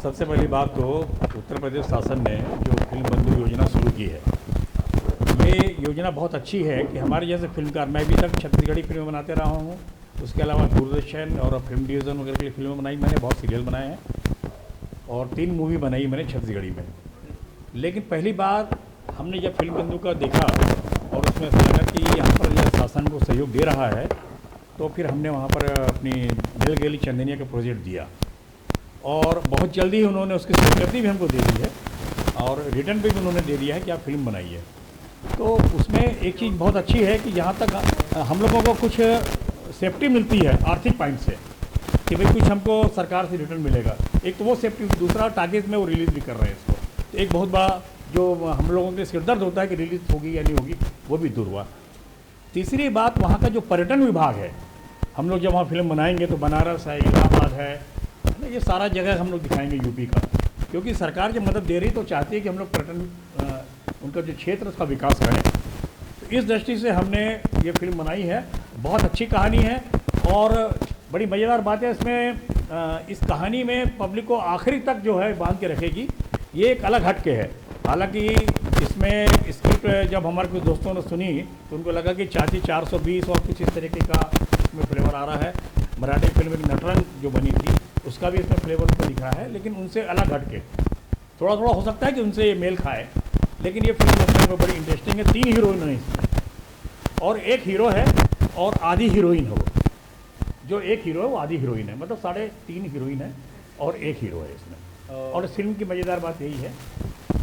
सबसे पहली बात तो उत्तर प्रदेश शासन ने जो फिल्म बंधु योजना शुरू की है, ये योजना बहुत अच्छी है कि हमारे जैसे फिल्मकार, मैं भी तक छत्तीसगढ़ी फिल्में बनाते रहा हूँ, उसके अलावा दूरदर्शन और फिल्म डिवीज़न वगैरह के लिए फिल्में बनाई मैंने, बहुत सीरियल बनाए हैं और 3 मूवी बनाई मैंने छत्तीसगढ़ी में। लेकिन पहली बार हमने जब फिल्म बंधु का देखा और उसमें ऐसा लगा कि यहाँ पर यह शासन को सहयोग दे रहा है, तो फिर हमने वहाँ पर अपनी मिल गेली चंदनिया का प्रोजेक्ट दिया और बहुत जल्दी ही उन्होंने उसकी स्वीकृति भी हमको दे दी है और रिटर्न पे भी उन्होंने दे दिया है कि आप फिल्म बनाइए। तो उसमें एक चीज़ बहुत अच्छी है कि जहाँ तक हम लोगों को कुछ सेफ्टी मिलती है आर्थिक पॉइंट से कि भाई कुछ हमको सरकार से रिटर्न मिलेगा, एक तो वो सेफ्टी, दूसरा टारगेट में वो रिलीज़ भी कर रहे हैं इसको, तो एक बहुत बड़ा जो हम लोगों के सिरदर्द होता है कि रिलीज़ होगी या नहीं होगी, वो भी दूर हुआ। तीसरी बात, वहाँ का जो पर्यटन विभाग है, हम लोग जब वहाँ फिल्म बनाएंगे तो बनारस है, इलाहाबाद है, ये सारा जगह हम लोग दिखाएंगे यूपी का, क्योंकि सरकार जब मदद दे रही तो चाहती है कि हम लोग पर्यटन उनका जो क्षेत्र उसका विकास करें। तो इस दृष्टि से हमने ये फिल्म बनाई है। बहुत अच्छी कहानी है और बड़ी मज़ेदार बात है इसमें, इस कहानी में पब्लिक को आखिरी तक जो है बांध के रखेगी। ये एक अलग हट के है। हालांकि इसमें स्क्रिप्ट जब हमारे कुछ दोस्तों ने सुनी तो उनको लगा कि चाची 420 और कुछ इस तरीके का इसमें फ्लेवर आ रहा है। मराठी फिल्म एक नटरंग जो बनी थी उसका भी इसमें फ्लेवर उसको दिखा है, लेकिन उनसे अलग हट के थोड़ा हो सकता है कि उनसे ये मेल खाए, लेकिन ये फिल्म अपने में बड़ी इंटरेस्टिंग है। 3 हीरोइन है इसमें और एक हीरो है और आधी हीरोइन है। वो जो एक हीरो है वो आधी हीरोइन है, मतलब 3.5 हीरोइन है और एक हीरो है इसमें। और इस फिल्म की मज़ेदार बात यही है।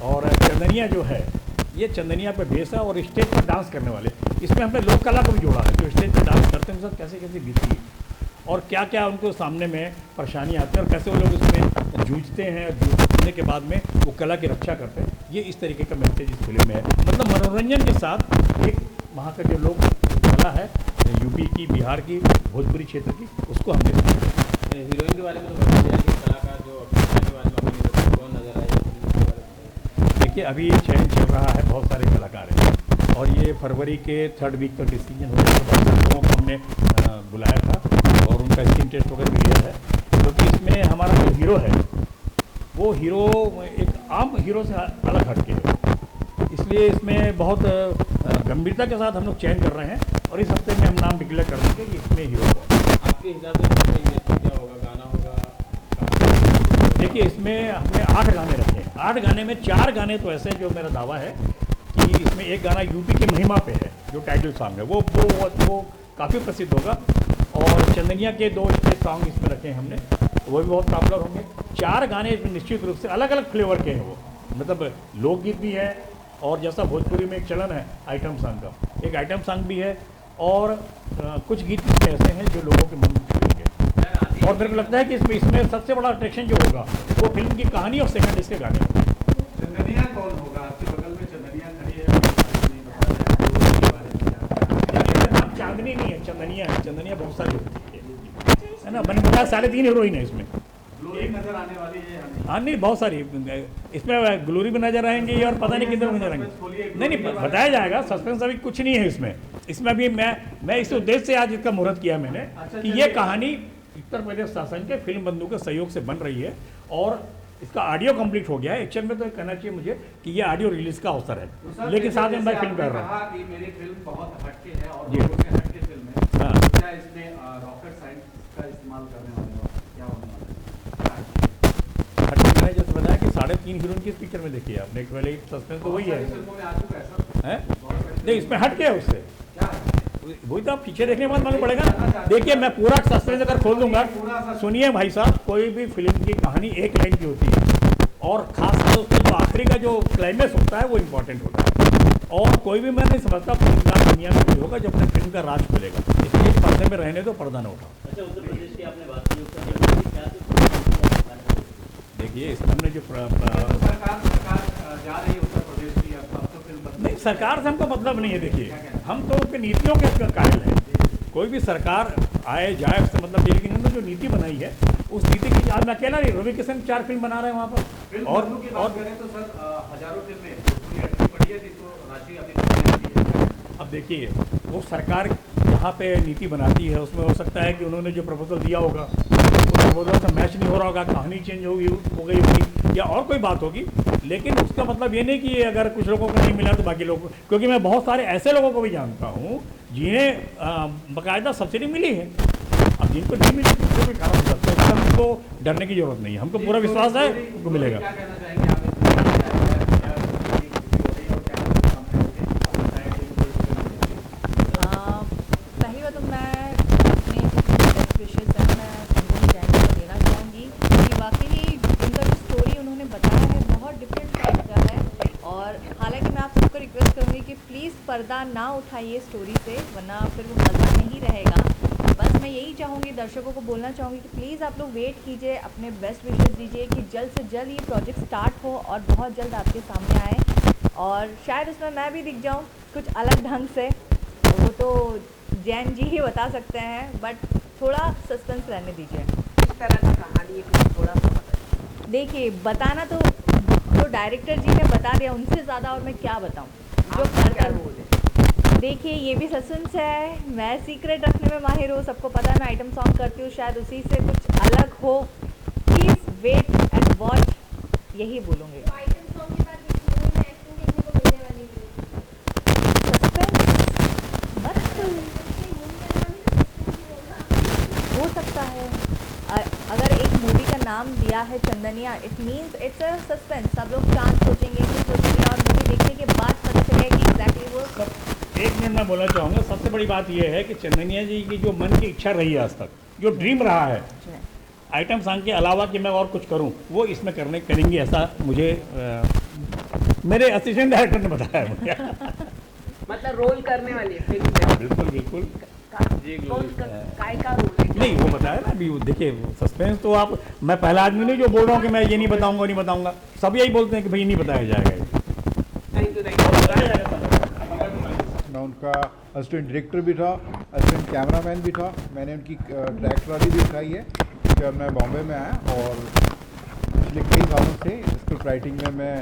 और चंदनिया जो है, ये चंदनिया पे बेस है और स्टेज पर डांस करने वाले, इसमें हमने लोक कला को भी जोड़ा है, जो स्टेज पर डांस करते हैं उनके साथ कैसे कैसे बीतती है और क्या क्या उनको सामने में परेशानी आती है और कैसे वो लोग उसमें जूझते हैं, जूझने के बाद में वो कला की रक्षा करते हैं। ये इस तरीके का मैसेज इस फिल्म में है। मतलब मनोरंजन के साथ एक वहाँ का जो लोग कला है यूपी की, बिहार की, भोजपुरी क्षेत्र की, उसको हमने हीरोइन के बारे में तो बता दिया कि कलाकार जो के बारे में कौन नजर आए। देखिए, अभी चयन चल रहा है, बहुत सारे कलाकार हैं और ये फरवरी के 3rd वीक का डिसीजन हो गया। बहुत सारे लोगों को हमने बुलाया था और उनका स्क्रीन टेस्ट वगैरह भी लिया है, क्योंकि इसमें हमारा जो हीरो है वो हीरो एक आम हीरो से अलग हटके है, इसलिए इसमें बहुत गंभीरता के साथ हम लोग चयन कर रहे हैं और इस हफ्ते में हम नाम डिक्लेयर कर देंगे कि इसमें हीरो को। आपके हिसाब से क्या होगा, गाना होगा? देखिए, इसमें हमने 8 गाने रखे हैं। 8 गाने में 4 गाने तो ऐसे जो मेरा दावा है कि इसमें एक गाना यूपी की महिमा पे है, जो टाइटल सॉन्ग है, वो काफ़ी प्रसिद्ध होगा और चंदनिया के 2 स्टेज सॉन्ग इसमें रखे हैं हमने, वो भी बहुत पॉपुलर होंगे। 4 गाने इसमें निश्चित रूप से अलग अलग फ्लेवर के हैं। वो मतलब लोकगीत भी है और जैसा भोजपुरी में एक चलन है आइटम सॉन्ग का, एक आइटम सॉन्ग भी है और कुछ गीत इसमें ऐसे हैं जो लोगों के मन में छूएंगे। और मेरे को लगता है कि इसमें सबसे बड़ा अट्रैक्शन जो होगा वो फिल्म की कहानी और सेकंड इसके गाने होंगे। चंदनिया कौन होगा? आपके बगल में चंदनिया खड़ी है, चांदनी नहीं है, चंदनिया है। चंदनिया बहुत सारी होती है ना, मैंने बताया 3.5 हीरोइन है इसमें। ग्लोरी नजर आने वाली है? हाँ, नहीं, बहुत सारी इसमें ग्लोरी भी नजर आएंगी और पता नहीं कितने नजर आएंगे। नहीं, बताया जाएगा, सस्पेंस अभी कुछ नहीं है इसमें अभी मैं इस उद्देश्य से आज इसका मुहूर्त किया मैंने कि ये कहानी उत्तर प्रदेश शासन के फिल्म बंधु के सहयोग से बन रही है और इसका ऑडियो कंप्लीट हो गया है। एक्चुअल में तो कहना चाहिए मुझे कि ये ऑडियो रिलीज का अवसर है, लेकिन साथ में मैं फिल्म कर रहा हूँ। कि मेरी फिल्म बहुत हटके है और जी। लोगों से हटके फिल्म है, हाँ। क्या इसमें रॉकेट साइंस का इस्तेमाल करने वाले हो? क्या होने वाला है? मैंने जैसे बताया कि 3.5 हीरोइन की इस पिक्चर में देखिए आपने, पहले सस्पेंस तो वही है। फिल्मों में आ चुका है सर, हैं? बहुत सारी नहीं, इसमें हट के है उससे, क्या है? वही तो आप पीछे देखने के बाद मालूम पड़ेगा ना। देखिए, मैं पूरा सस्पेंस अगर खोल दूंगा, सुनिए भाई साहब, कोई भी फिल्म की कहानी एक लाइन की होती है और खासकर उसका जो आखिरी का जो क्लाइमेक्स होता है वो इम्पोर्टेंट होता है। और कोई भी मैं नहीं समझता फिल्मकार दुनिया में कोई होगा जब अपने फिल्म का राज खुलेगा, इसलिए पर्दे में रहने दो, पर्दा न उठाओ। अच्छा, उत्तर प्रदेश की आपने बात की, उत्तर प्रदेश क्या देखिए, इसमें हमने जो सरकार जा रही है उत्तर प्रदेश की, अब तो फिल्म नहीं, सरकार से हमको मतलब नहीं है। देखिए, हम तो उनकी नीतियों के कायल हैं। कोई भी सरकार आए जाए उससे मतलब ये, लेकिन हमने जो नीति बनाई है उस नीति की, आज मैं अकेला नहीं, रवि किशन 4 फिल्म बना रहे हैं वहाँ पर। और करें तो सर हजारों फिल्में अटकी पड़ी है जिसको राशि अभी। अब देखिए, वो सरकार जहाँ पे नीति बनाती है उसमें हो सकता है कि उन्होंने जो प्रपोजल दिया होगा उसको बोल से मैच नहीं हो रहा होगा, कहानी चेंज हो गई होगी या और कोई बात होगी, लेकिन उसका मतलब ये नहीं कि अगर कुछ लोगों को नहीं मिला तो बाकी लोगों को, क्योंकि मैं बहुत सारे ऐसे लोगों को भी जानता हूँ जिन्हें बाकायदा सब्सिडी मिली है। अब जिनको नहीं मिली तो भी खराब हो सकता है, इसमें हमको डरने की जरूरत नहीं है, हमको पूरा विश्वास है उनको मिलेगा। क्या कहना चाहेंगे आप इस फिल्म के बारे में? क्या स्टोरी किसी हो रही है और क्या पहली बात तो मैं अपने बेस्ट विशेज़ मैं संजय जैन को देना चाहूँगी कि वाकई उनका जो स्टोरी उन्होंने बताया है बहुत डिफरेंट टाइप का है। और हालांकि मैं आप सबको रिक्वेस्ट करूँगी कि प्लीज़ पर्दा ना उठाइए स्टोरी से, वरना फिर वो मज़ा नहीं रहेगा। बस मैं यही चाहूँगी, दर्शकों को बोलना चाहूँगी कि प्लीज़ आप लोग वेट कीजिए, अपने बेस्ट विशेज़ दीजिए कि जल्द से जल्द ये प्रोजेक्ट स्टार्ट हो और बहुत जल्द आपके सामने आए और शायद उसमें मैं भी दिख जाऊँ कुछ अलग ढंग से। वो तो जैन जी ही बता सकते हैं, बट थोड़ा सस्पेंस रहने दीजिए। किस तरह की कहानी है, कुछ थोड़ा सा बताइए। देखिए बताना तो डायरेक्टर जी ने बता दिया, उनसे ज़्यादा और मैं क्या बताऊँ जो आपका क्या कर। रोल है? देखिए ये भी सस्पेंस है, मैं सीक्रेट रखने में माहिर हूँ, सबको पता है मैं आइटम सॉन्ग करती हूँ, शायद उसी से कुछ अलग हो। प्लीज़ वेट एंड वॉच, यही बोलूँगी। आइटम सॉन्ग के बाद मूवी में एक्टिंग देखने को मिलने वाली है। सस्पेंस मत हो सकता है। अगर एक मूवी का नाम दिया है Chandaniya, it means it's a suspense. सब लोग चांद सोचेंगे कुछ सोचेंगे और मूवी देखने के बाद पता चलेगा कि एग्जैक्टली वो एक मिनट मैं बोलना चाहूँगा, सबसे बड़ी बात यह है कि चंदनिया जी की जो मन की इच्छा रही है आज तक, जो ड्रीम रहा है आइटम सॉन्ग के अलावा कि मैं और कुछ करूं, वो इसमें करेंगी ऐसा मुझे मेरे असिस्टेंट डायरेक्टर ने बताया मुझे। मतलब रोल करने वाली है फिल्म में। बिल्कुल बिल्कुल। काय का रोल है? नहीं वो बताया ना अभी, देखिए सस्पेंस तो आप, मैं पहला आदमी नहीं जो बोल रहा हूँ कि मैं ये नहीं बताऊंगा नहीं बताऊंगा, सब यही बोलते हैं कि भाई नहीं बताया जाएगा। Thank you. मैं उनका असिस्टेंट डायरेक्टर भी था, असिस्टेंट कैमरामैन भी था। मैंने उनकी ट्रैक ट्रॉली भी उठाई है जब मैं बॉम्बे में आया, और पिछले कई सालों से स्क्रिप्ट राइटिंग में मैं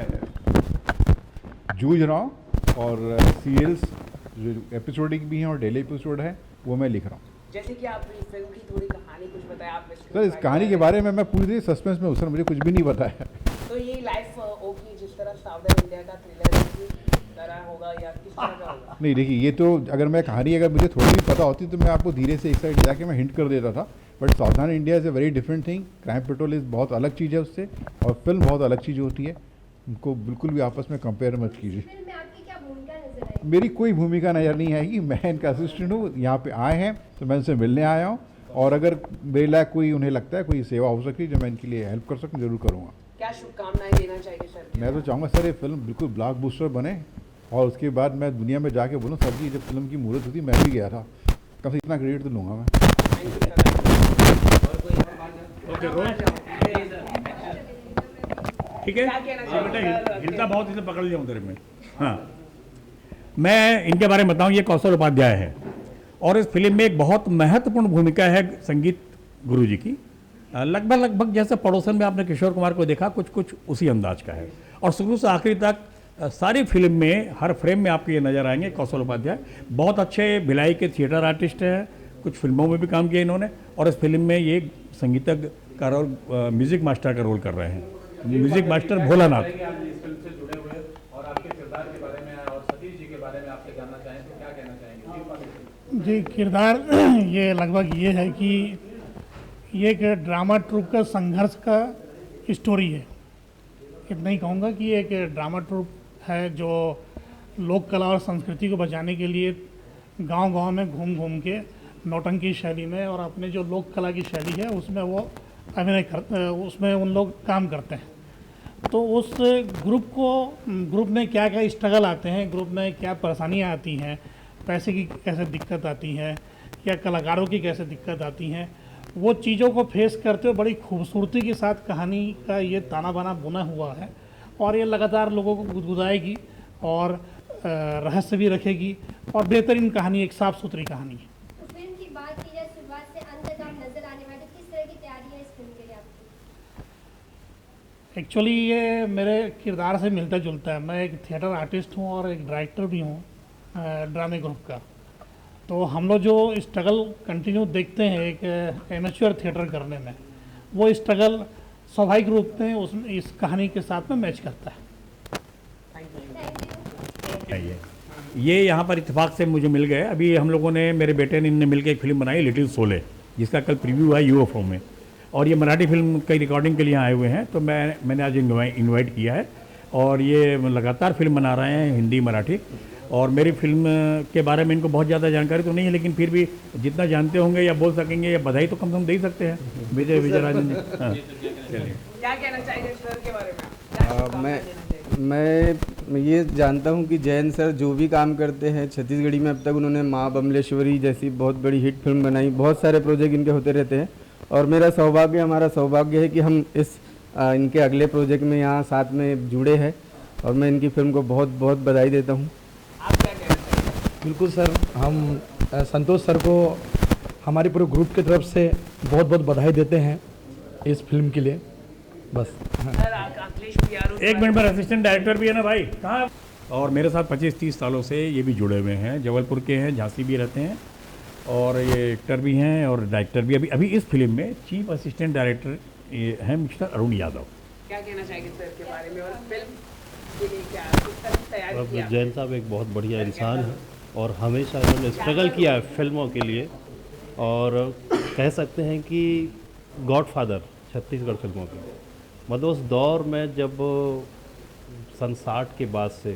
जूझ रहा हूँ, और सीरियल्स जो एपिसोडिक भी हैं और डेली एपिसोड है वो मैं लिख रहा हूँ। जैसे कि आप इस फिल्म की थोड़ी कहानी कुछ बताया आप। सर इस कहानी के बारे में मैं पूरी सस्पेंस में हूँ सर, मुझे कुछ भी नहीं बताया। तो ये लाइफ होगी जिस तरह साउदर्न इंडिया का थ्रिलर तरह होगा या किस तरह का होगा? नहीं देखिए, ये तो अगर मुझे थोड़ी भी पता होती तो मैं आपको धीरे से एक साइड जाके मैं हिंट कर देता था, but southern India is a very different thing. Crime petrol is बहुत अलग चीज़ है उससे, और फिल्म बहुत अलग चीज़ होती है, उनको बिल्कुल भी आपस में कंपेयर मत कीजिए। फिल्म में आपकी क्या भूमिका नजर आई? मेरी कोई भूमिका नज़र नहीं आएगी, मैं इनका असिस्टेंट हूँ, यहाँ पे आए हैं तो मैं उनसे मिलने आया हूँ, और अगर मेरे लायक कोई उन्हें लगता है कोई सेवा हो सकती है जो मैं इनके लिए हेल्प कर सकूँ, जरूर करूँगा। क्या शुभकामनाएं देना चाहिए सर? मैं तो चाहूँगा सर ये फिल्म बिल्कुल ब्लॉकबस्टर बने, और उसके बाद मैं दुनिया में जाके बोलूँ सर जी जब फिल्म की मुहूर्त हुई मैं भी गया था, कम से इतना क्रेडिट तो लूँगा मैं। Thank you sir. और कोई ओके रोल ठीक है। क्या कहना चाहेंगे? बेटा हिलता बहुत, इसे पकड़ लिया उधर में। हाँ, मैं इनके बारे में बताऊं, ये कौशल उपाध्याय है और इस फिल्म में एक बहुत महत्वपूर्ण भूमिका है संगीत गुरु जी की। लगभग जैसे पड़ोसन में आपने किशोर कुमार को देखा, कुछ कुछ उसी अंदाज का है, और शुरू से आखिरी तक सारी फिल्म में हर फ्रेम में आपको ये नज़र आएंगे कौशल उपाध्याय। बहुत अच्छे भिलाई के थिएटर आर्टिस्ट हैं, कुछ फिल्मों में भी काम किया इन्होंने, और इस फिल्म में ये संगीतज्ञ का रोल, म्यूजिक मास्टर का रोल कर रहे हैं, म्यूजिक मास्टर भोलानाथ। आप इस फिल्म से जुड़े हुए और आपके किरदार के बारे में और सतीश जी के बारे में आपसे जानना चाहें तो क्या कहना चाहेंगे? जी किरदार ये लगभग ये है कि ये एक ड्रामा ट्रूप का संघर्ष का स्टोरी है। इतना ही कहूँगा कि एक ड्रामा ट्रूप है जो लोक कला और संस्कृति को बचाने के लिए गांव-गांव में घूम के नौटंकी शैली में और अपने जो लोक कला की शैली है उसमें वो अभिनय करते, उसमें उन लोग काम करते हैं। तो उस ग्रुप में क्या क्या स्ट्रगल आते हैं, ग्रुप में क्या परेशानियाँ आती हैं, पैसे की कैसे दिक्कत आती है या कलाकारों की कैसे दिक्कत आती हैं, वो चीज़ों को फेस करते हुए बड़ी खूबसूरती के साथ कहानी का ये ताना बाना बुना हुआ है, और ये लगातार लोगों को गुदगुदाएगी और रहस्य भी रखेगी, और बेहतरीन कहानी, एक साफ़ सुथरी कहानी है। तो फिल्म की बात की जाए शुरुआत से अंत तक आप नजर आने वाले, किस तरह की तैयारी है इस फिल्म के लिए आपकी? एक्चुअली ये मेरे किरदार से मिलता जुलता है। मैं एक थिएटर आर्टिस्ट हूँ और एक डायरेक्टर भी हूँ ड्रामे ग्रुप का। तो हम लोग जो स्ट्रगल कंटिन्यू देखते हैं एक एमेच्योर थिएटर करने में, वो स्ट्रगल स्वाभाविक रूप से इस कहानी के साथ में मैच करता है। ये यहाँ पर इत्तेफाक से मुझे मिल गए। अभी हम लोगों ने, मेरे बेटे ने, इनने मिलकर एक फिल्म बनाई लिटिल सोले, जिसका कल प्रीव्यू हुआ यूएफओ में, और ये मराठी फिल्म की रिकॉर्डिंग के लिए आए हुए हैं। तो मैंने आज इनवाइट किया है और ये लगातार फिल्म बना रहे हैं, हिंदी मराठी। और मेरी फिल्म के बारे में इनको बहुत ज़्यादा जानकारी तो नहीं है, लेकिन फिर भी जितना जानते होंगे या बोल सकेंगे या बधाई तो कम से कम दे ही सकते हैं विजय राजन जी। हाँ, चलिए। क्या कहना चाहिए सर के बारे में? मैं ये जानता हूँ कि जयंत सर जो भी काम करते हैं छत्तीसगढ़ी में, अब तक उन्होंने माँ बमलेश्वरी जैसी बहुत बड़ी हिट फिल्म बनाई, बहुत सारे प्रोजेक्ट इनके होते रहते हैं। और मेरा सौभाग्य, हमारा सौभाग्य है कि हम इनके अगले प्रोजेक्ट में यहाँ साथ में जुड़े हैं, और मैं इनकी फिल्म को बहुत बहुत बधाई देता हूँ। आप क्या कहना चाहिए? बिल्कुल सर, हम संतोष सर को हमारे पूरे ग्रुप की तरफ से बहुत बहुत बधाई देते हैं इस फिल्म के लिए। बस सर अखिलेश पियारो एक मिनट पर असिस्टेंट डायरेक्टर भी है ना भाई, कहाँ? और मेरे साथ 25-30 सालों से ये भी जुड़े हुए हैं, जबलपुर के हैं, झांसी भी रहते हैं, और ये एक्टर भी हैं और डायरेक्टर भी। अभी इस फिल्म में चीफ असिस्टेंट डायरेक्टर हैं मिस्टर अरुण यादव। क्या कहना चाहेंगे सर के बारे में और फिल्म के लिए क्या किस तरह की तैयारी की आपने? जैन साहब एक बहुत बढ़िया इंसान है और हमेशा इन्होंने स्ट्रगल किया है फिल्मों के लिए, और कह सकते हैं कि गॉडफादर छत्तीसगढ़ फिल्मों के। मतलब उस दौर में जब सन 60 के बाद से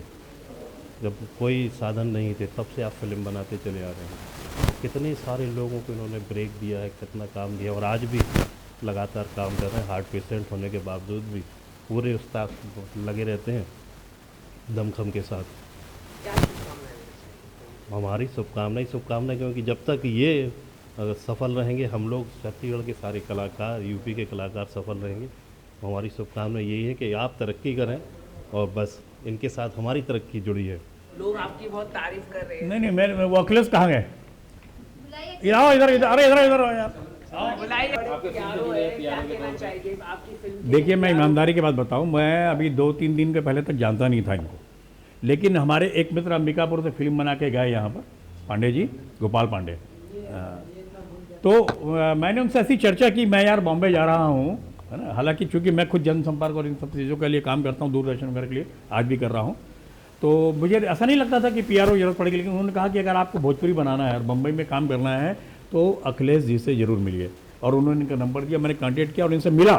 जब कोई साधन नहीं थे, तब से आप फिल्म बनाते चले आ रहे हैं। कितने सारे लोगों को इन्होंने ब्रेक दिया है, कितना काम दिया, और आज भी लगातार काम कर रहे हैं। हार्ट पेशेंट होने के बावजूद भी पूरे उस्ताद लगे रहते हैं दमखम के साथ। क्या शुभकामनाएं? हमारी शुभकामनाएं, क्योंकि जब तक ये सफल रहेंगे, हम लोग छत्तीसगढ़ के सारे कलाकार, यूपी के कलाकार सफल रहेंगे। हमारी शुभकामनाएं यही है कि आप तरक्की करें, और बस इनके साथ हमारी तरक्की जुड़ी है। लोग आपकी बहुत तारीफ कर रहे हैं। नहीं मैं वो अखिलेश कहाँ गए? इधर अरे इधर यार। बुलाइए। पियारो है, क्या कहना चाहिए आपकी फिल्म? देखिए, मैं ईमानदारी की बात बताऊं, मैं अभी 2-3 दिन के पहले तक जानता नहीं था इनको, लेकिन हमारे एक मित्र अंबिकापुर से फिल्म बना के गए यहाँ पर, पांडे जी, गोपाल पांडे। तो मैंने उनसे ऐसी चर्चा की, मैं यार बॉम्बे जा रहा हूँ, है ना। हालांकि चूंकि मैं खुद जनसंपर्क और इन सब चीज़ों के लिए काम करता हूँ, दूरदर्शन वगैरह के लिए आज भी कर रहा हूँ, तो मुझे ऐसा नहीं लगता था कि पीआरओ जरूरत पड़ेगी। लेकिन उन्होंने कहा कि अगर आपको भोजपुरी बनाना है और बम्बई में काम करना है तो अखिलेश जी से ज़रूर मिलिए, और उन्होंने इनका नंबर दिया। मैंने कांटेक्ट किया और इनसे मिला,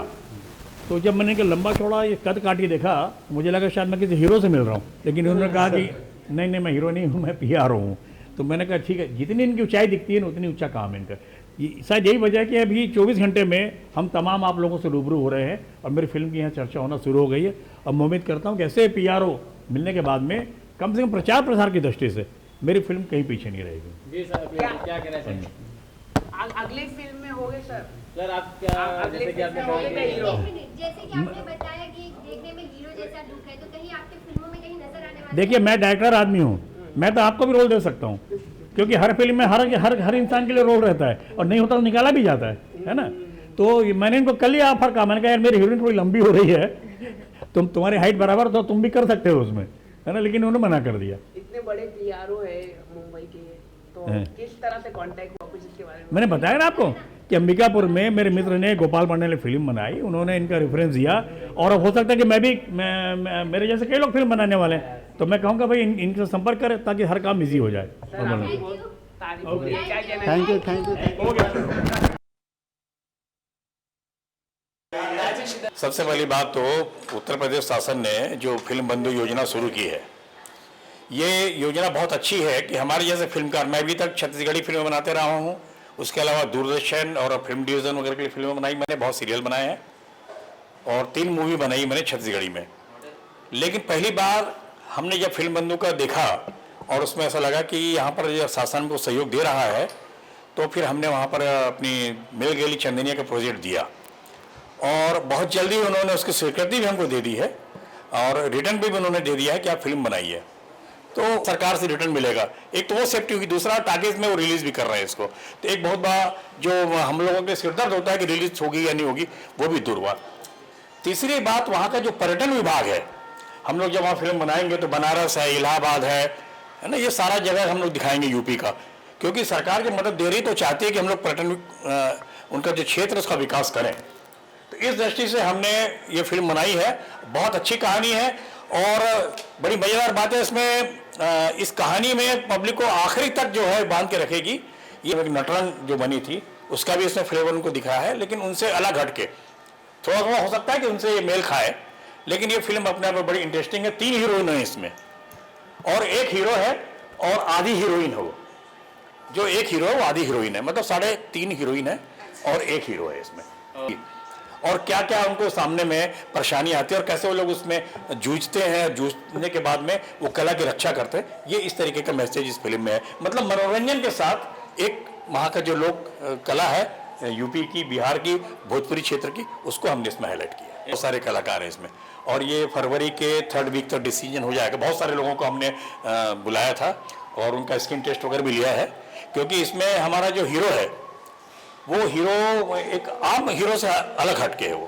तो जब मैंने इनका लंबा चौड़ा ये कद काटी देखा, मुझे लगा शायद मैं किसी हीरो से मिल रहा हूँ, लेकिन उन्होंने कहा कि नहीं मैं हीरो नहीं हूँ, मैं पीआरओ हूँ। तो मैंने कहा ठीक है, जितनी इनकी ऊंचाई दिखती है ना उतनी ऊंचा काम है इनका। शायद यही वजह है कि अभी 24 घंटे में हम तमाम आप लोगों से रूबरू हो रहे हैं और मेरी फिल्म की यहाँ चर्चा होना शुरू हो गई है। और मैं उम्मीद करता हूँ कि ऐसे पीआरओ मिलने के बाद में कम से कम प्रचार प्रसार की दृष्टि से मेरी फिल्म कहीं पीछे नहीं रहेगी। जी सर, क्या कहना चाहिए? अगली फिल्म में होंगे सर? सर आप क्या, जैसे कि आपने कहा जैसे कि आपने बताया कि देखने में हीरो जैसा लुक है, तो कहीं आपकी फिल्मों में कहीं नजर आने वाला? देखिए, मैं डायरेक्टर आदमी हूँ, मैं तो आपको भी रोल दे सकता हूँ, क्योंकि हर फिल्म में हर इंसान के लिए रोल रहता है, और नहीं होता तो निकाला भी जाता है ना। तो मैंने इनको कल ही ऑफर कहा, मैंने कहा यार मेरी हीरोइन थोड़ी लंबी हो रही है, तुम्हारी हाइट बराबर, तो तुम भी कर सकते हो उसमें, है ना। लेकिन उन्होंने मना कर दिया। इतने बड़े पीआरओ है मुंबई के, तो किस तरह से कांटेक्ट हुआ, कुछ इसके बारे में? मैंने बताया ना आपको कि अंबिकापुर में मेरे मित्र ने, गोपाल पांडे ने फिल्म बनाई, उन्होंने इनका रेफरेंस दिया, और अब हो सकता है कि मेरे जैसे कई लोग फिल्म बनाने वाले हैं, तो मैं कहूँगा भाई इनसे संपर्क करें ताकि हर काम ईजी हो जाए। Thank you. सबसे पहली बात तो उत्तर प्रदेश शासन ने जो फिल्म बंधु योजना शुरू की है, ये योजना बहुत अच्छी है कि हमारे जैसे फिल्मकार, मैं अभी तक छत्तीसगढ़ी फिल्में बनाते रहा हूँ, उसके अलावा दूरदर्शन और फिल्म डिवीज़न वगैरह के लिए फिल्में बनाई मैंने, बहुत सीरियल बनाए हैं, और 3 मूवी बनाई मैंने छत्तीसगढ़ी में। लेकिन पहली बार हमने जब फिल्म बंधु का देखा और उसमें ऐसा लगा कि यहाँ पर जो शासन को सहयोग दे रहा है, तो फिर हमने वहाँ पर अपनी मिल गेली चंदनिया का प्रोजेक्ट दिया, और बहुत जल्दी उन्होंने उसकी स्वीकृति भी हमको दे दी है, और रिटर्न भी उन्होंने दे दिया है कि आप फिल्म बनाइए, तो सरकार से रिटर्न मिलेगा। एक तो वो सेफ्टी होगी, दूसरा टारगेट में वो रिलीज़ भी कर रहे हैं इसको, तो एक बहुत बड़ा जो हम लोगों के सिरदर्द होता है कि रिलीज होगी या नहीं होगी, वो भी दूर हुआ। तीसरी बात, वहाँ का जो पर्यटन विभाग है, हम लोग जब वहाँ फिल्म बनाएंगे तो बनारस है, इलाहाबाद है ना, ये सारा जगह हम लोग दिखाएंगे यूपी का, क्योंकि सरकार की मदद दे रही तो चाहती है कि हम लोग पर्यटन उनका जो क्षेत्र उसका विकास करें। इस दृष्टि से हमने ये फिल्म बनाई है। बहुत अच्छी कहानी है और बड़ी मज़ेदार बात है इसमें, इस कहानी में पब्लिक को आखिरी तक जो है बांध के रखेगी। ये नटरंग जो बनी थी उसका भी इसमें फ्लेवर उनको दिखाया है, लेकिन उनसे अलग हटके। थोड़ा थोड़ा हो सकता है कि उनसे ये मेल खाए, लेकिन ये फिल्म अपने आप में बड़ी इंटरेस्टिंग है। 3 हीरोइन है इसमें और 1 हीरो है और आधी हीरोइन है। वो जो 1 हीरो है वो आधी हीरोइन है, मतलब 3.5 हीरोइन है और 1 हीरो है इसमें। और क्या क्या उनको सामने में परेशानी आती है और कैसे वो लोग उसमें जूझते हैं, जूझने के बाद में वो कला की रक्षा करते हैं, ये इस तरीके का मैसेज इस फिल्म में है। मतलब मनोरंजन के साथ एक वहाँ का जो लोग कला है यूपी की, बिहार की, भोजपुरी क्षेत्र की, उसको हमने इसमें हाईलाइट किया है। बहुत सारे कलाकार हैं इसमें और ये फरवरी के 3rd वीक तक डिसीजन हो जाएगा। बहुत सारे लोगों को हमने बुलाया था और उनका स्किन टेस्ट वगैरह भी लिया है, क्योंकि इसमें हमारा जो हीरो है वो हीरो एक आम हीरो से अलग हटके है वो,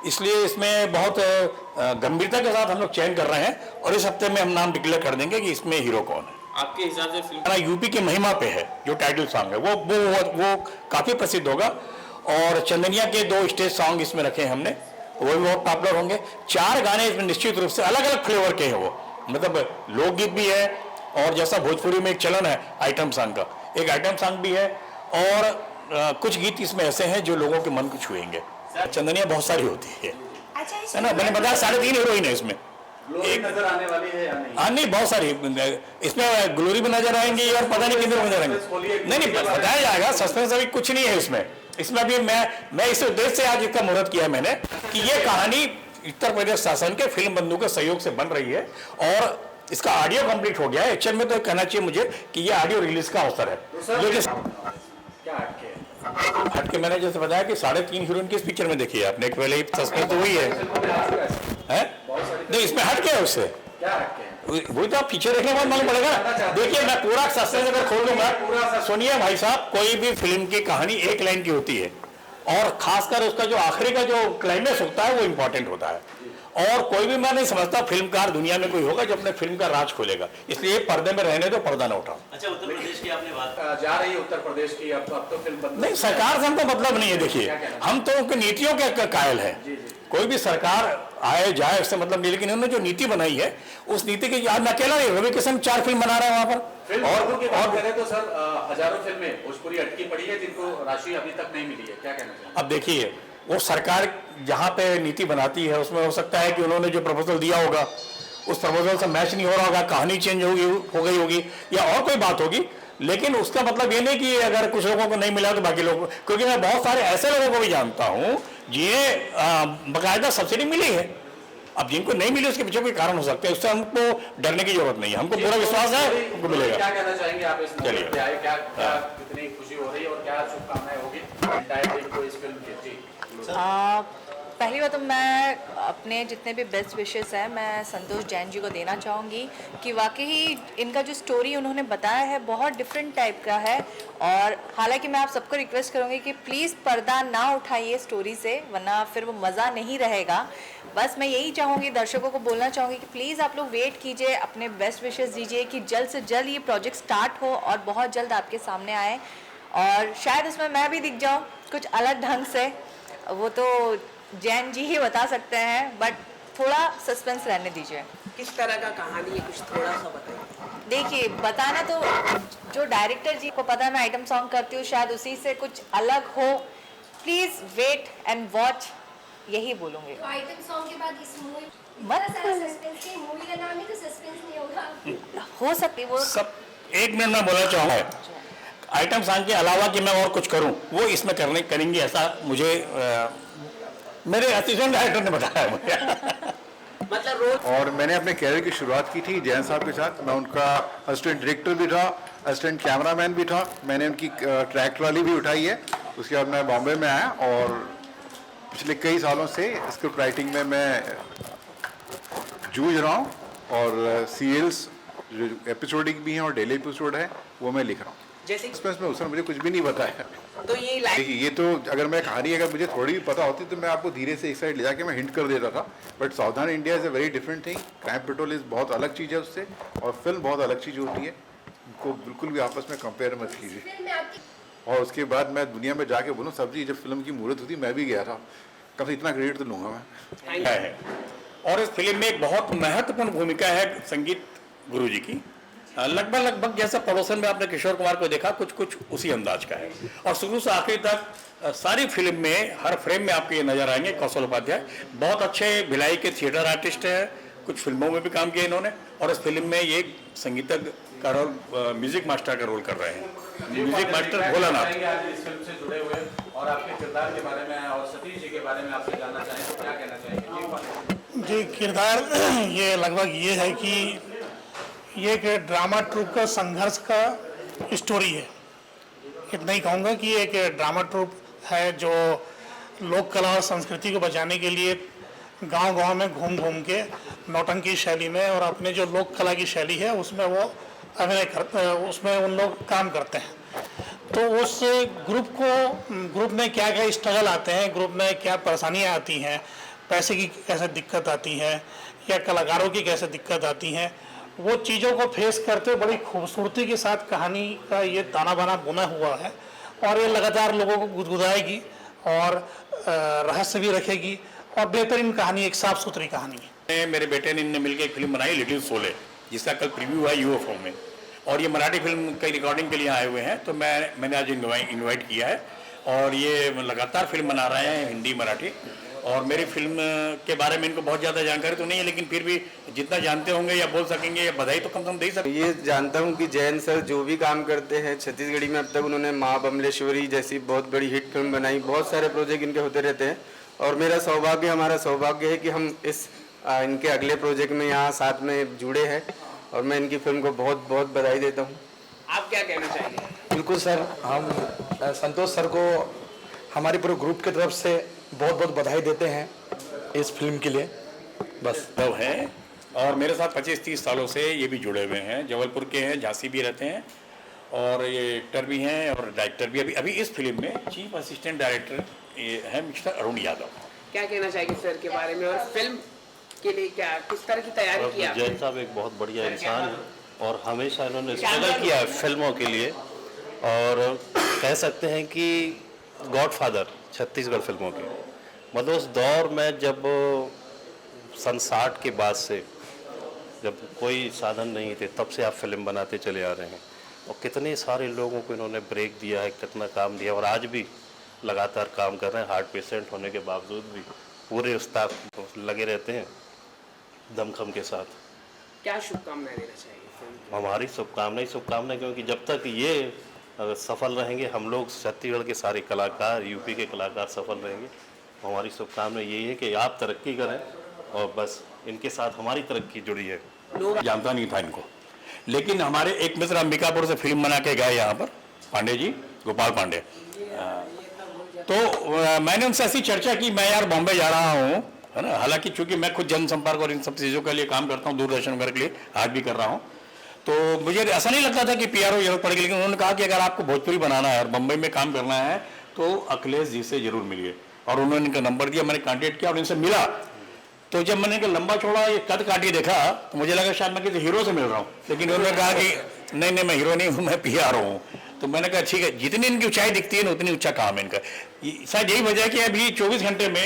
इसलिए इसमें बहुत गंभीरता के साथ हम लोग चयन कर रहे हैं और इस हफ्ते में हम नाम डिक्लेयर कर देंगे कि इसमें हीरो कौन है। आपके हिसाब से फिल्म यूपी की महिमा पे है जो टाइटल सॉन्ग है वो काफ़ी प्रसिद्ध होगा और चंदनिया के 2 स्टेज सॉन्ग इसमें रखे हैं हमने, वो भी बहुत पॉपुलर होंगे। 4 गाने इसमें निश्चित रूप से अलग अलग फ्लेवर के हैं वो, मतलब लोकगीत भी है और जैसा भोजपुरी में एक चलन है आइटम सॉन्ग का, एक आइटम सॉन्ग भी है और कुछ गीत इसमें ऐसे हैं जो लोगों के मन को छुएंगे। चंदनिया बहुत सारी होती है ना, मैंने बताया 3.5 हीरोइन है इसमें। एक नजर आने वाली है या नहीं? हाँ नहीं, बहुत सारी इसमें ग्लोरी भी नजर आएंगी और पता नहीं किधर नजर आएंगे। नहीं बताया जाएगा, सस्पेंस अभी कुछ नहीं है इसमें अभी मैं इस उद्देश्य से आज इसका मुहूर्त किया मैंने कि ये कहानी उत्तर प्रदेश शासन के फिल्म बंधु के सहयोग से बन रही है और इसका ऑडियो कंप्लीट हो गया है। एक्चुअल में तो कहना चाहिए मुझे कि ये ऑडियो रिलीज का अवसर है। क्या हटके मैंने जैसे बताया कि 3.5 हीरोइन किस पिक्चर में देखी है आपने, पहले ही सस्पेंस तो हुई है नहीं, इसमें हटके है उससे वही तो आप पीछे देखने के बाद मालूम पड़ेगा। देखिए मैं पूरा सस्पेंस अगर खोल दूंगा, सुनिए भाई साहब, कोई भी फिल्म की कहानी 1 लाइन की होती है और खासकर उसका जो आखिरी का जो क्लाइमेक्स होता है वो इंपॉर्टेंट होता है और कोई भी मैं नहीं समझता फिल्मकार दुनिया में कोई होगा जो अपने फिल्म का राज खोलेगा, इसलिए पर्दे में रहने दो, पर्दा ना उठाओ। अच्छा, उत्तर प्रदेश की आपने बात जा रही है, उत्तर प्रदेश की अब तो फिल्म नहीं, सरकार से हमको मतलब नहीं है। देखिए हम तो उनकी नीतियों के कायल हैं, कोई भी सरकार आए जाए उससे मतलब नहीं, लेकिन उन्होंने जो नीति बनाई है उस नीति की याद अकेला नहीं, रवि किशन 4 फिल्म बना रहे हैं वहाँ पर। और करें तो सर हजारों फिल्में भोजपुरी अटकी पड़ी है जिनको राशि अभी तक नहीं मिली है, क्या कहना चाहिए? अब देखिए वो सरकार जहाँ पे नीति बनाती है उसमें हो सकता है कि उन्होंने जो प्रपोजल दिया होगा उस प्रपोजल से मैच नहीं हो रहा होगा, कहानी चेंज हो गई होगी या और कोई बात होगी, लेकिन उसका मतलब ये नहीं कि अगर कुछ लोगों को नहीं मिला तो बाकी लोगों को, क्योंकि मैं बहुत सारे ऐसे लोगों को भी जानता हूँ जिन्हें बाकायदा सब्सिडी मिली है। अब जिनको नहीं मिली उसके पीछे कोई कारण हो सकता है, उससे हमको डरने की जरूरत नहीं है, हमको पूरा विश्वास है उनको मिलेगा। क्या कहना चाहेंगे आप इस मौके पे आए, क्या कितनी खुशी हो रही है और क्या शुभकामनाएं होगी एंटायर टीम को इस फिल्म की? पहली बात तो मैं अपने जितने भी बेस्ट विशेस हैं मैं संतोष जैन जी को देना चाहूँगी कि वाकई इनका जो स्टोरी उन्होंने बताया है बहुत डिफरेंट टाइप का है और हालांकि मैं आप सबको रिक्वेस्ट करूँगी कि प्लीज़ पर्दा ना उठाइए स्टोरी से, वरना फिर वो मज़ा नहीं रहेगा। बस मैं यही चाहूँगी, दर्शकों को बोलना चाहूँगी कि प्लीज़ आप लोग वेट कीजिए, अपने बेस्ट विशेस दीजिए कि जल्द से जल्द ये प्रोजेक्ट स्टार्ट हो और बहुत जल्द आपके सामने आए और शायद उसमें मैं भी दिख जाऊँ कुछ अलग ढंग से, वो तो जैन जी ही बता सकते हैं, बट थोड़ा सस्पेंस रहने दीजिए। किस तरह का कहानी है, कुछ थोड़ा सा बताइए। देखिए बताना तो जो डायरेक्टर जी को पता है, मैं आइटम सॉन्ग करती हूँ, शायद उसी से कुछ अलग हो। प्लीज़ वेट एंड वॉच, यही बोलूँगी। तो आइटम सॉन्ग के बाद इस मूवी सस्पेंस की मूवी का नाम है तो सस्पेंस नहीं होगा, हो सकती वो सब। एक मिनट में बोलना चाहूँगा, आइटम सॉन्ग के अलावा कि मैं और कुछ करूँ वो इसमें करेंगे ऐसा मुझे मेरे असिस्टेंट डायरेक्टर ने बताया मुझे। मतलब रोज और मैंने अपने कैरियर की शुरुआत की थी जैन साहब के साथ। मैं उनका असिस्टेंट डायरेक्टर भी था, असिस्टेंट कैमरामैन भी था। मैंने उनकी ट्रैक ट्रॉली भी उठाई है। उसके बाद मैं बॉम्बे में आया और पिछले कई सालों से स्क्रिप्ट राइटिंग में मैं जूझ रहा हूँ और सीरियल्स जो एपिसोडिक भी हैं और डेली एपिसोड है वो मैं लिख रहा हूँ। जैसे में उसने मुझे कुछ भी नहीं बताया। तो ये देखिए ये तो अगर मैं कहानी अगर मुझे थोड़ी भी पता होती तो मैं आपको धीरे से एक साइड ले जाके मैं हिंट कर देता था, बट सावधान India is a very different thing. Crime petrol is बहुत अलग चीज़ है उससे, और फिल्म बहुत अलग चीज़ होती है, उनको बिल्कुल भी आपस में कंपेयर मत कीजिए। और उसके बाद मैं दुनिया में जाके बोलूँ सब्जी, जब फिल्म की मुहूर्त हुई मैं भी गया था, कभी इतना क्रेडिट तो लूँगा मैं। है और इस फिल्म में एक बहुत महत्वपूर्ण भूमिका है संगीत गुरु जी की। लगभग जैसा पड़ोसन में आपने किशोर कुमार को देखा, कुछ कुछ उसी अंदाज का है। और शुरू से आखिरी तक सारी फिल्म में हर फ्रेम में आपको ये नजर आएंगे कौशल उपाध्याय। बहुत अच्छे भिलाई के थिएटर आर्टिस्ट हैं, कुछ फिल्मों में भी काम किया इन्होंने, और इस फिल्म में ये संगीतज्ञ का रोल, म्यूजिक मास्टर का रोल कर रहे हैं, म्यूजिक मास्टर भोलानाथ। आज इस फिल्म से जुड़े हुए और आपके किरदार के बारे में और सतीश जी के बारे में आपसे जानना चाहें तो क्या कहना चाहेंगे? जी, किरदार ये लगभग ये है कि ये एक ड्रामा ट्रूप का संघर्ष का स्टोरी है। इतना ही कहूँगा कि एक ड्रामा ट्रूप है जो लोक कला और संस्कृति को बचाने के लिए गांव-गांव में घूम घूम के नौटंकी शैली में और अपने जो लोक कला की शैली है उसमें वो अभिनय करते, उसमें उन लोग काम करते हैं। तो उस ग्रुप में क्या क्या स्ट्रगल आते हैं, ग्रुप में क्या परेशानियाँ आती हैं, पैसे की कैसे दिक्कत आती है या कलाकारों की कैसे दिक्कत आती हैं, वो चीज़ों को फेस करते हुए बड़ी खूबसूरती के साथ कहानी का ये ताना बाना बुना हुआ है। और ये लगातार लोगों को गुदगुदाएगी और रहस्य भी रखेगी और बेहतरीन कहानी, एक साफ सुथरी कहानी है। मेरे बेटे ने मिलकर एक फिल्म बनाई लिटिल सोले, जिसका कल प्रीव्यू हुआ यूएफओ में, और ये मराठी फिल्म की रिकॉर्डिंग के लिए आए हुए हैं। तो मैंने आज इनवाइट किया है और ये लगातार फिल्म बना रहे हैं, हिंदी मराठी। और मेरी फिल्म के बारे में इनको बहुत ज़्यादा जानकारी तो नहीं है, लेकिन फिर भी जितना जानते होंगे या बोल सकेंगे या बधाई तो कम से कम दे सकते। ये जानता हूँ कि जैन सर जो भी काम करते हैं छत्तीसगढ़ी में, अब तक उन्होंने माँ बमलेश्वरी जैसी बहुत बड़ी हिट फिल्म बनाई, बहुत सारे प्रोजेक्ट इनके होते रहते हैं। और मेरा सौभाग्य, हमारा सौभाग्य है कि हम इनके अगले प्रोजेक्ट में यहाँ साथ में जुड़े हैं और मैं इनकी फिल्म को बहुत बहुत बधाई देता हूँ। आप क्या कहना चाहेंगे? बिल्कुल सर, हम संतोष सर को हमारी पूरे ग्रुप की तरफ से बहुत बहुत बधाई देते हैं इस फिल्म के लिए। बस वो है, और मेरे साथ 25-30 सालों से ये भी जुड़े हुए हैं, जबलपुर के हैं, झांसी भी रहते हैं, और ये एक्टर भी हैं और डायरेक्टर भी। अभी इस फिल्म में चीफ असिस्टेंट डायरेक्टर है मिस्टर अरुण यादव। क्या कहना चाहेंगे सर के बारे में और फिल्म के लिए क्या किस तरह की तैयारी की आपने? जैन साहब एक बहुत बढ़िया इंसान है और हमेशा इन्होंने स्ट्रगल किया है फिल्मों के लिए, और कह सकते हैं कि गॉडफादर छत्तीसगढ़ फिल्मों के। मतलब उस दौर में जब सन 60 के बाद से जब कोई साधन नहीं थे, तब से आप फिल्म बनाते चले आ रहे हैं और कितने सारे लोगों को इन्होंने ब्रेक दिया है, कितना काम दिया, और आज भी लगातार काम कर रहे हैं। हार्ट पेशेंट होने के बावजूद भी पूरे उस्ताद लगे रहते हैं दमखम के साथ। क्या शुभकामनाएं देना चाहिए फिल्म? हमारी शुभकामनाएं, क्योंकि जब तक ये सफल रहेंगे, हम लोग छत्तीसगढ़ के सारे कलाकार, यूपी के कलाकार सफल रहेंगे। हमारी शुभकामना यही है कि आप तरक्की करें और बस इनके साथ हमारी तरक्की जुड़ी है। जानता नहीं था इनको, लेकिन हमारे एक मित्र अंबिकापुर से फिल्म बना के गए यहाँ पर, पांडे जी, गोपाल पांडे। तो मैंने उनसे ऐसी चर्चा की, मैं यार बॉम्बे जा रहा हूँ, है ना, हालांकि चूंकि मैं खुद जनसंपर्क और इन सब चीज़ों के लिए काम करता हूँ, दूरदर्शन वगैरह के लिए आज भी कर रहा हूँ, तो मुझे ऐसा नहीं लगता था कि पीआरओ जरूरत पड़ेगी। लेकिन उन्होंने कहा कि अगर आपको भोजपुरी बनाना है और बम्बई में काम करना है तो अखिलेश जी से जरूर मिलिए, और उन्होंने इनका नंबर दिया, मैंने कांटेक्ट किया और इनसे मिला। तो जब मैंने इनका लंबा चौड़ा ये कद काटी देखा तो मुझे लगा शायद मैं किसी हीरो से मिल रहा हूँ, लेकिन उन्होंने कहा कि नहीं मैं हीरो नहीं हूँ, मैं पीआरओ हूँ। तो मैंने कहा ठीक है, जितनी इनकी ऊंचाई दिखती है ना उतनी ऊंचा काम है इनका। शायद यही वजह है कि अभी 24 घंटे में